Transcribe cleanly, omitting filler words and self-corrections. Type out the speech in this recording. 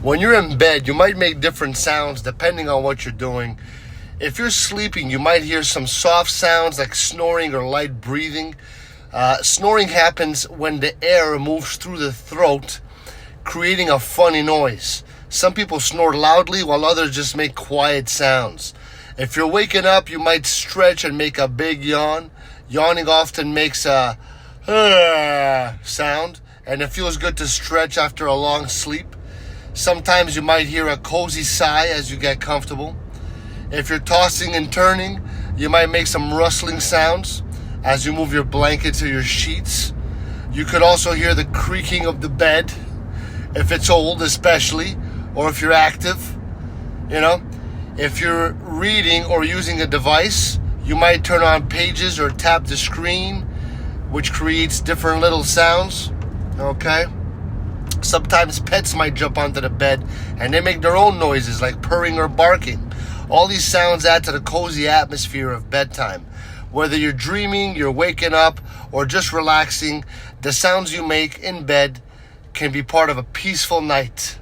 When you're in bed, you might make different sounds depending on what you're doing. If you're sleeping, you might hear some soft sounds like snoring or light breathing. Snoring happens when the air moves through the throat, creating a funny noise. Some people snore loudly while others just make quiet sounds. If you're waking up, you might stretch and make a big yawn. Yawning often makes a haaah sound, and it feels good to stretch after a long sleep. Sometimes you might hear a cozy sigh as you get comfortable. If you're tossing and turning, you might make some rustling sounds as you move your blankets or your sheets. You could also hear the creaking of the bed, if it's old especially, or if you're active. If you're reading or using a device, you might turn on pages or tap the screen, which creates different little sounds. Okay? Sometimes pets might jump onto the bed and they make their own noises like purring or barking. All these sounds add to the cozy atmosphere of bedtime. Whether you're dreaming, you're waking up, or just relaxing, the sounds you make in bed can be part of a peaceful night.